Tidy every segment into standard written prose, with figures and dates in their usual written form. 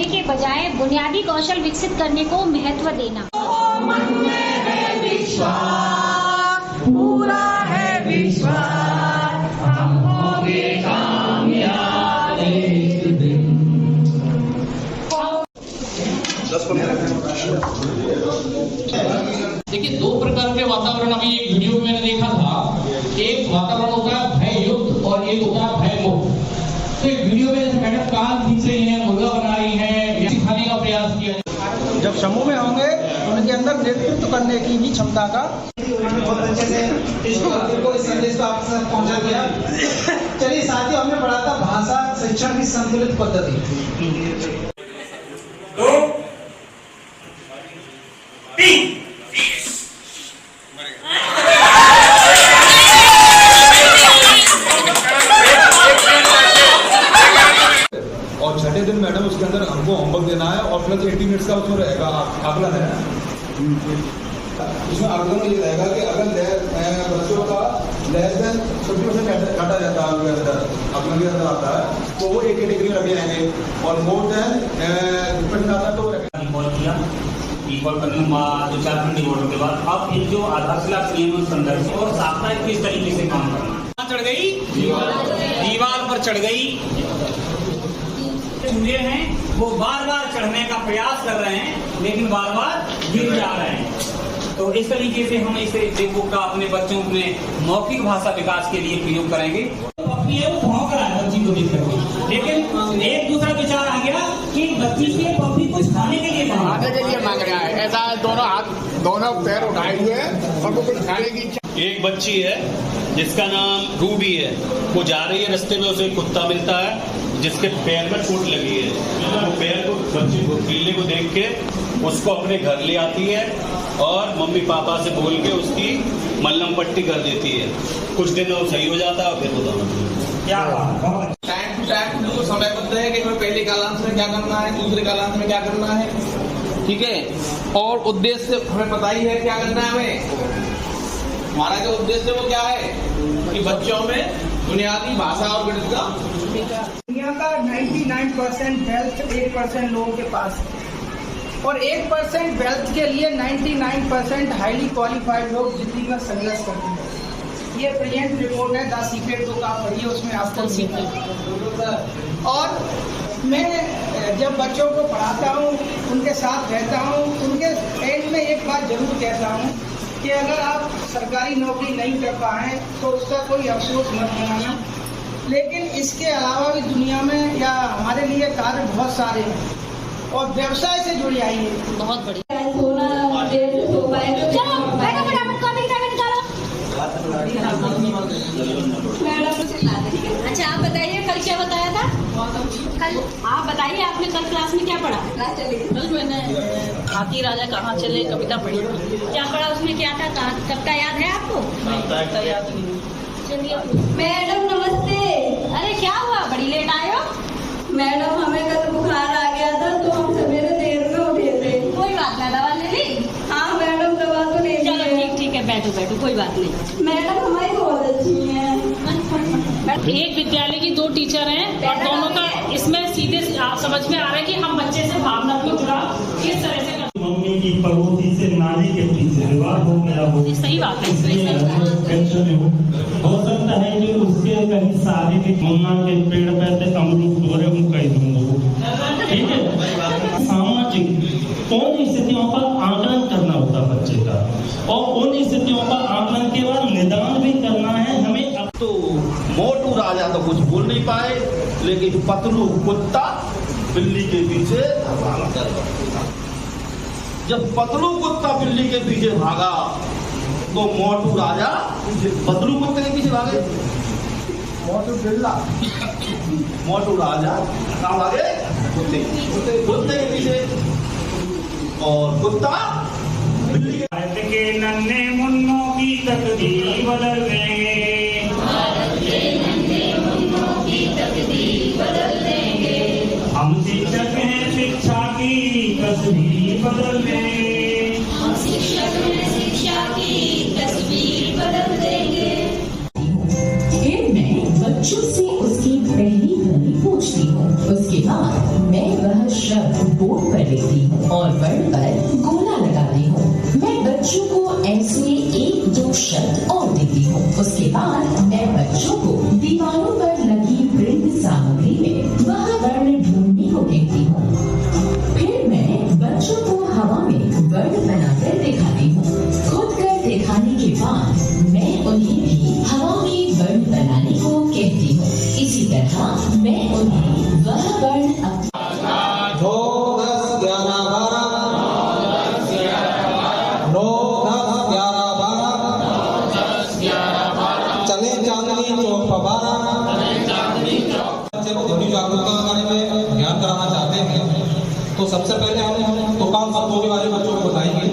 के बजाय बुनियादी कौशल विकसित करने को महत्व देना। मन में है विश्वास, पूरा है विश्वास, हम होंगे कामयाब एक दिन। देखिए, दो प्रकार के वातावरण अभी एक वीडियो में मैंने देखा था। एक वातावरण होता है भय युक्त और एक होता है भय मुक्त। तो एक वीडियो में जैसे मैडम कान खींच रही है, मुर्गा बना रही है, सिखाने का प्रयास किया है। जब समूह में होंगे उनके अंदर नेतृत्व करने की भी क्षमता का बहुत अच्छे से इस संदेश को आप तक पहुंचा दिया। चलिए साथियों, हमने पढ़ा था भाषा शिक्षण की संतुलित पद्धति। और छठे दिन मैडम उसके अंदर हमको होमवर्क देना है और प्लस 80 मिनट्स का उसमें रहेगा आकलन है। इसमें आकलन ये रहेगा कि अगर बच्चों का लेस देन 50% काटा जाता है उनके अंदर आकलन के अंदर आता है तो वो एक कैटेगरी में रखे जाएंगे और मोर देन 50% आता है तो इक्वल करने के बाद 2-4 घंटे वोटों के बाद अब इन जो आधारशिला नियम संदर्भ और साप्ताहिक किस तरीके से काम करना। चढ़ गई दीवार पर चढ़ गई, चूहे हैं वो बार बार चढ़ने का प्रयास कर रहे हैं लेकिन बार बार गिर जा रहे हैं। तो इस तरीके से हम इसे देखो का अपने बच्चों में मौखिक भाषा विकास के लिए प्रयोग करेंगे। पप्पी है वो भौंक रहा है बच्ची को देख करके, लेकिन एक दूसरा विचार आ गया कि बच्ची के पप्पी कुछ खाने के लिए मांग रहा है। ऐसा दोनों हाथ दोनों पैर उठाए हुए हैं और वो कुछ खाने की इच्छा। एक बच्ची है जिसका नाम रूबी है, वो जा रही है रास्ते में, उसे कुत्ता मिलता है जिसके पैर में चोट लगी है। वो पैर को बच्ची को बिल्ली को देख के उसको अपने घर ले आती है और मम्मी पापा से बोल के उसकी मल्लम पट्टी कर देती है। कुछ दिन वो सही हो जाता है और फिर क्या टाइम टू टाइम बिल्कुल समयबद्ध है कि हमें पहले कालांश में क्या करना है, दूसरे कालांश में क्या करना है, ठीक है। और उद्देश्य हमें पता ही है क्या करना है हमें। हमारा जो उद्देश्य वो क्या है कि बच्चों में बुनियादी भाषा और गणित का। दुनिया का 99% वेल्थ 1% लोगों के पास है और 1% वेल्थ के लिए 99% हाईली क्वालिफाइड लोग जिंदगी में संघर्ष करते हैं। ये प्रेजेंट रिपोर्ट है 10 सीक्रेट तो आप पढ़िए, उसमें आपको सीक्रेट। और मैं जब बच्चों को पढ़ाता हूँ, उनके साथ रहता हूँ, उनके एंड में एक बात जरूर कहता हूँ कि अगर आप सरकारी नौकरी नहीं कर पाए तो उसका कोई अफसोस मत मनाना, लेकिन इसके अलावा भी दुनिया में या हमारे लिए कार्य बहुत सारे हैं और व्यवसाय से जुड़ी आइए बहुत बढ़िया। अच्छा, आप बताइए कल क्या बताया था? कल आप बताइए, आपने कल क्लास में क्या पढ़ा? कल मैंने हाथी राजा कहाँ चले कविता पढ़ी। क्या पढ़ा उसमें, क्या था, कब का याद है आपको? याद नहीं। चलिए मैडम नमस्ते। अरे क्या हुआ, बड़ी लेट आए हो? मैडम हमें कल बुखार आ गया था तो हम सवेरे देर में उठे थे। कोई बात नहीं, दवा ले ली? हाँ मैडम दवा तो ले ली। चलो ठीक है, बैठो कोई बात नहीं। मैडम हमारी बहुत अच्छी है। एक विद्यालय की 2 टीचर हैं और दोनों का इसमें सीधे समझ में आ रहा है कि हम बच्चे से भावनात्मक जुड़ाव किस तरह से। मम्मी की पड़ोसी से नानी के पीछे विवाह हो गया हो, सही बात है। टेंशन हो सकता है कि उसके कहीं शादी के मम्मा के पेड़ पे से अमरूद हो रहे हो कहीं दूंगा, ठीक है। सामाजिक उन स्थितियों का आकलन करना होता है बच्चे का और उन स्थितियों का आकलन के बाद निदान भी करना है हमें। अब तो मोटू राजा तो कुछ बोल नहीं पाए लेकिन पतलू कुत्ता बिल्ली के पीछे भागा। जब पतलू कुत्ता बिल्ली के पीछे भागा तो मोटू राजा पतलू कुत्ते के पीछे भागे। मोटू राजा कहाँ भागे? कुत्ते के पीछे और कुत्ता बिल्ली के नन्हे मुन्नों की तकदीर बदल देंगे। हम शिक्षक हैं, शिक्षा की तस्वीर बदल देंगे। हम शिक्षक हैं, शिक्षा की तस्वीर बदल देंगे। फिर मैं बच्चों से उसकी पहली गली पूछती हूँ, उसके बाद मैं वह शब्द बोर्ड पर लिखती हूँ और वर्ण पर गोला लगाती हूँ। मैं बच्चों को ऐसे 1-2 शब्द और देती हूँ। उसके बाद मैं बच्चों को दीवारों पर लगी प्रिंट सामग्री में वह वर्ण ढूंढने को कहती हूँ। फिर मैं बच्चों को हवा में वर्ण बनाकर दिखाती हूँ। खुद कर दिखाने के बाद मैं उन्हें भी हवा में वर्ण बनाने को कहती हूँ। इसी तरह मैं उन्हें वह वर्ण 9, 10, 11, 12 9, 10, 11, 12 चले चांदनी चौक पर 12 बच्चे को ध्वनि जागरूकता के बारे में ज्ञान कराना चाहते हैं तो सबसे पहले हम तुकान शब्दों के बारे में बच्चों को बताएंगे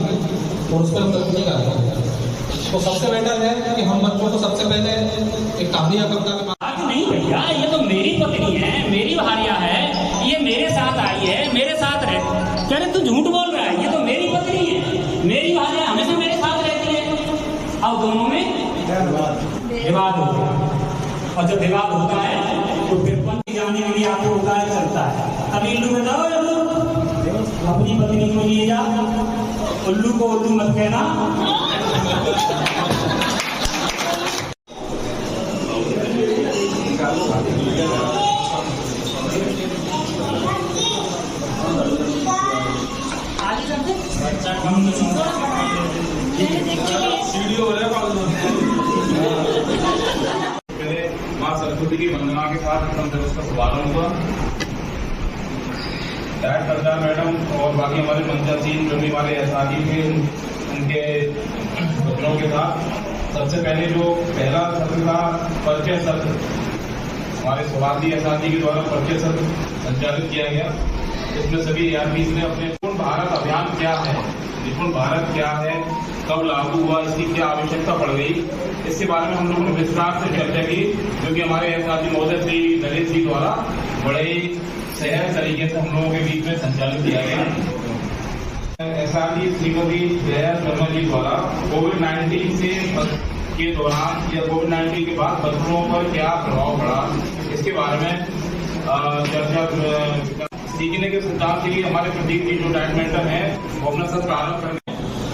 और उस पर हम टिप्पणी करेंगे। तो सबसे बेटर है कि हम बच्चों को सबसे पहले एक कहानी या कविता के आज नहीं भैया, ये तो मेरी पत्नी है, मेरी भारिया है, ये मेरे साथ आई है, मेरे साथ रह। कह रहे तू झूठ बोल रहा है, ये तो मेरी पत्नी है, मेरी भारिया हमेशा मेरे साथ रहती है। अब दोनों में विवाद हो गया और जब विवाद होता है तो फिर पंथी जाने के लिए आपको होता है चलता है। अब इल्लू बताओ, अपनी पत्नी को लिए जा, उल्लू को उल्लू मत कहना। पहले माँ सरस्वती की वंदना के साथ गणतंत्र दिवस का शुभारंभ हुआ। डायरेक्टर सरदार मैडम और बाकी हमारे पंचायती करने वाले एहसासी थे, उनके बच्चों के साथ सबसे पहले जो पहला सत्र था परिचय सत्र, हमारे स्वास्थ्य एहसासी के द्वारा परिचय सत्र संचालित किया गया। इसमें सभी ARPs ने अपने निपुण भारत अभियान क्या है, निपुण भारत क्या है, कब लागू हुआ, इसकी क्या आवश्यकता पड़ गई, इसके बारे में हम लोगों ने विस्तार से चर्चा की, जो कि हमारे एहसासी महोदय श्री नरेश जी द्वारा बड़े सहज तरीके से हम लोगों के बीच में संचालित किया गया। एहसासी श्रीमती जया शर्मा जी द्वारा कोविड-19 के दौरान या कोविड-19 के बाद बच्चों पर क्या प्रभाव पड़ा, इसके बारे में चर्चा सीखने के सिद्धांत के लिए हमारे प्रदीप जी जो डायट मेंटर हैं वो अपना सत्र प्रारंभ करने।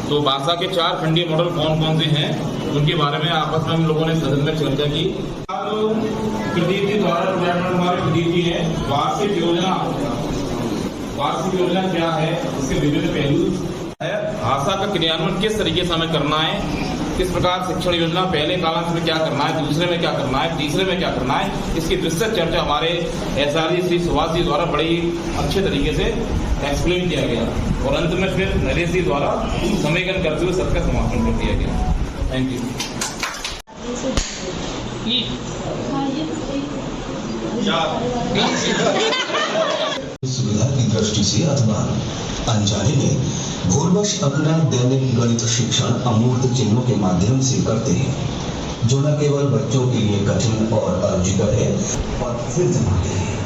तो भाषा के 4 खंडीय मॉडल कौन कौन से हैं उनके बारे में आपस में हम लोगों ने सदन में चर्चा की। प्रदीप जी द्वारा हमारे प्रदीप जी हैं, वार्षिक योजना क्या है, इसके विभिन्न पहलू है, भाषा का क्रियान्वयन किस तरीके से हमें करना है, किस प्रकार शिक्षण योजना पहले कालांश में क्या करना है, दूसरे में क्या करना है, तीसरे में क्या करना है, इसकी विस्तृत चर्चा हमारे एसआरजी श्री सुभाष जी द्वारा बड़ी अच्छे तरीके से एक्सप्लेन किया गया और अंत में फिर नरेश जी द्वारा समेकन करते हुए सबका समापन कर दिया गया। Thank you. सुविधा की दृष्टि से अथवा अनजाने में भूलवश अपना दैनिक गणित शिक्षण अमूर्त चिन्हों के माध्यम से करते हैं, जो न केवल बच्चों के लिए कठिन और अरुचिकर है और फिर जमाते हैं।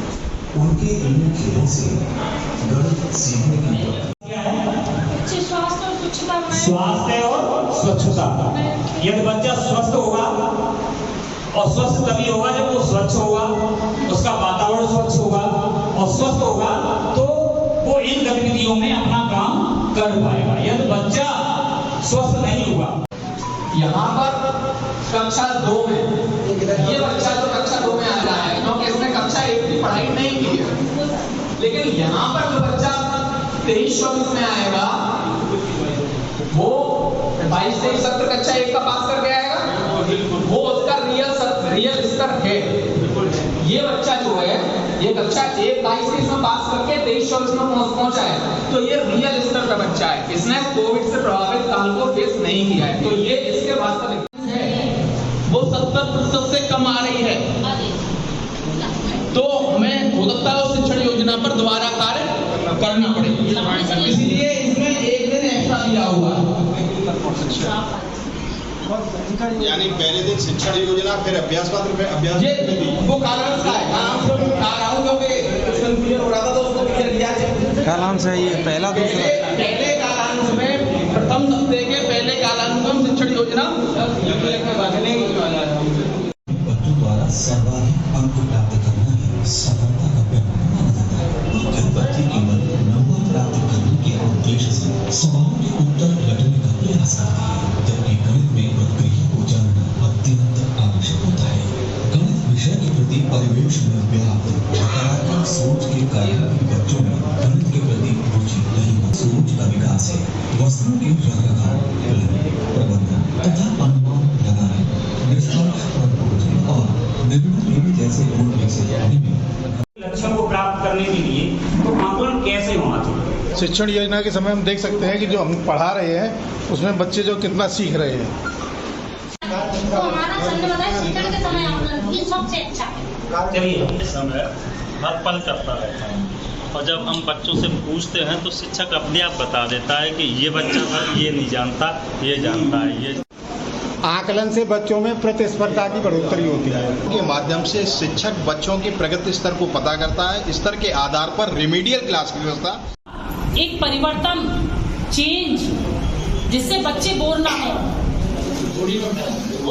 उनके इन खेलों से गणित सीखने की स्वास्थ्य और स्वच्छता। यदि बच्चा स्वस्थ होगा और स्वस्थ तभी होगा जब वो स्वच्छ होगा, उसका वातावरण स्वच्छ होगा और स्वस्थ होगा तो वो इन गतिविधियों में अपना काम कर पाएगा। यदि बच्चा स्वस्थ नहीं होगा, यहाँ पर कक्षा 2 में ये बच्चा तो कक्षा 2 में आ रहा है क्योंकि इसने कक्षा 1 की पढ़ाई नहीं की है, लेकिन यहाँ पर जो बच्चा 23-24 में आएगा वो 22-23 सत्र कक्षा 1 का पास करके आएगा, वो उसका रियल स्तर है। ये बच्चा जो है ये कक्षा 1-22 में पास करके 23-24 में पहुंचा है, तो ये रियल स्तर का बच्चा है। इसने कोविड से प्रभावित काल को फेस नहीं किया है, तो ये इसके वास्तविक है वो 70% से कम आ रही है। तो हमें भूतत्ता शिक्षण योजना पर दोबारा कार्य करना पड़ेगा, इसलिए इसमें 1 दिन एक्स्ट्रा दिया हुआ है। यानी पहले दिन शिक्षण योजना, फिर अभ्यास पत्र, अभ्यास वो कालांश का है, कालांश को बता रहा हूँ क्योंकि क्वेश्चन क्लियर हो रहा था तो उसको क्लियर किया जाए। कालांश है ये पहला दूसरा। पहले कालांश में प्रथम सप्ताह के पहले कालांश में शिक्षण योजना बच्चों द्वारा सर्वाधिक अंक प्राप्त करना ही सफलता का पैमाना माना जाता है। बच्चे की सवालों के उत्तर रटने का प्रयास करती है, जबकि गणित में प्रक्रिया को जानना अत्यंत आवश्यक होता है। गणित विषय के प्रति परिवेश में व्याप्त नकारात्मक सोच के कारण बच्चों में गणित के प्रति रुचि नहीं होती। सोच का विकास है वस्तुओं के रखरखाव, प्रबंधन तथा अनुमान लगाना, निष्पक्ष प्रबंधन और निर्णय लेने जैसे गुण विकसित करने में लक्ष्यों को प्राप्त करने के लिए तो आंदोलन कैसे होना चाहिए। शिक्षण योजना के समय हम देख सकते हैं कि जो हम पढ़ा रहे हैं उसमें बच्चे जो कितना सीख रहे हैं। तो हमारा संजय बताए शिक्षण के समय आंदोलन की सबसे अच्छा है। चलिए समय हर पल करता रहता है और जब हम बच्चों से पूछते हैं तो शिक्षक अपने आप बता देता है कि ये बच्चा ये नहीं जानता, ये जानता है। ये आकलन से बच्चों में प्रतिस्पर्धा की बढ़ोतरी होती है। के माध्यम से शिक्षक बच्चों के प्रगति स्तर को पता करता है। स्तर के आधार पर रिमीडियल क्लास की व्यवस्था, एक परिवर्तन, चेंज, जिससे बच्चे बोर ना हो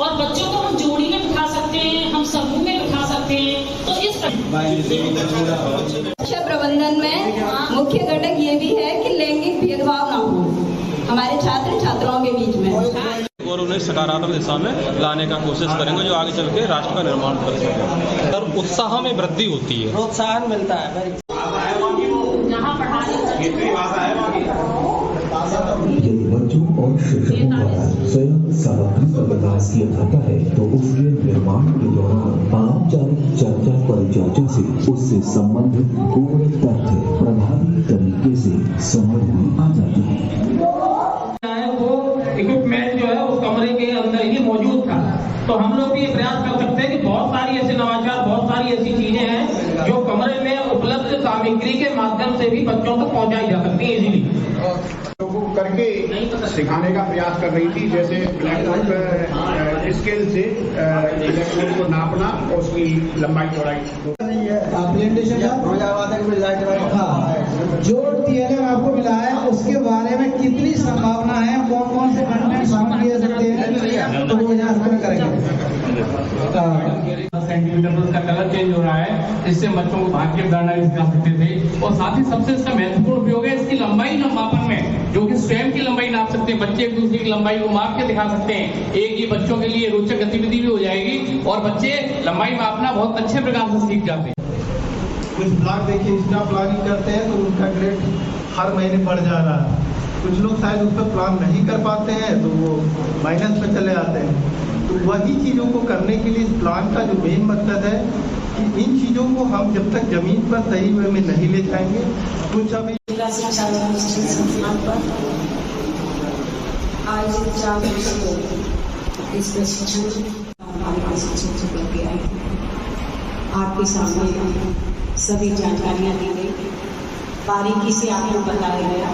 और बच्चों को हम जोड़ी में बिठा सकते हैं, हम समूह में बिठा सकते हैं। तो इस शिक्षा प्रबंधन में मुख्य घटक ये भी है कि लैंगिक भेदभाव ना हो हमारे छात्र छात्राओं के बीच में, और उन्हें सकारात्मक दिशा में लाने का कोशिश करेंगे जो आगे चल के राष्ट्र का निर्माण कर सकें। और उत्साह में वृद्धि होती है, प्रोत्साहन मिलता है। यदि बच्चों और शिक्षकों द्वारा स्वयं सामग्री का विकास किया जाता है तो उसके निर्माण के दौरान अनौपचारिक चर्चा परिचर्चा से उससे संबंधित पूरे तथ्य प्रभावी तरीके से समझ में आ जाते हैं। इक्विपमेंट जो है उस कमरे के अंदर ही मौजूद था। तो हम लोग भी ये प्रयास कर सकते हैं कि बहुत सारी ऐसे नवाचार, बहुत सारी ऐसी चीजें हैं जो कमरे में उपलब्ध सामग्री के माध्यम से भी बच्चों तक पहुंचाई जा सकती है इजीली। करके सिखाने का प्रयास कर रही थी, जैसे ब्लैकबोर्ड स्केल से ब्लैकबोर्ड को नापना और उसकी लंबाई चौड़ाई। जो टीएलएम आपको मिला है उसके बारे में कितनी संभावना है, कौन कौन से कंटेंट शामिल किए सकते हैं, तो वो यहाँ से करेंगे। सेंटीमीटर पर उसका कलर चेंज हो रहा है, इससे बच्चों को भाग्य गणना भी सिखा सकते थे। और साथ ही सबसे इसका महत्वपूर्ण उपयोग है इसकी लंबाई मापन में, जो कि स्वयं की लंबाई नाप सकते हैं। बच्चे एक दूसरे की लंबाई को माप के दिखा सकते हैं। एक ये बच्चों के लिए रोचक गतिविधि भी हो जाएगी और बच्चे लंबाई मापना बहुत अच्छे प्रकार से सीख जाते हैं। कुछ ब्लॉक देखिए एक्स्ट्रा प्लानिंग करते हैं तो उनका ग्रेड हर महीने बढ़ जा रहा है। कुछ लोग शायद उस पर प्लान नहीं कर पाते हैं तो वो माइनस में चले आते हैं। तो वही चीज़ों को करने के लिए इस प्लान का जो मेन मकसद है कि इन चीज़ों को हम जब तक जमीन पर सही वे में नहीं ले जाएंगे, कुछ अभी शिक्षा संस्थान पर आयोजित जागरूकता इस प्रशिक्षण आपके सामने सभी जानकारियाँ दी गई, बारीकी से आपको बताया गया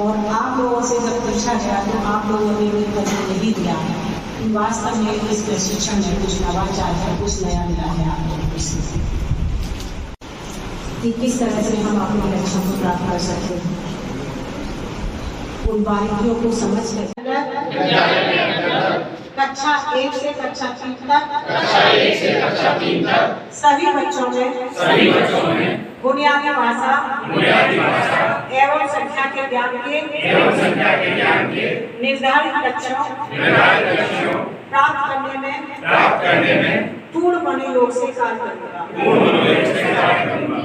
और आप लोगों से जब पूछा गया तो आप लोगों ने उत्तर नहीं दिया कि वास्तव में इस प्रशिक्षण में कुछ नवाचार है, कुछ नया मिला है आप लोगों को कि किस तरह से हम अपने लक्ष्यों को प्राप्त कर सकते हैं। उन बारीकियों को समझ कर कक्षा 1 से कक्षा 3 तक सभी बच्चों में बुनियादी भाषा एवं संख्या के ज्ञान के निर्धारित लक्ष्यों प्राप्त करने में पूर्ण मनोयोग से कार्य करूंगा।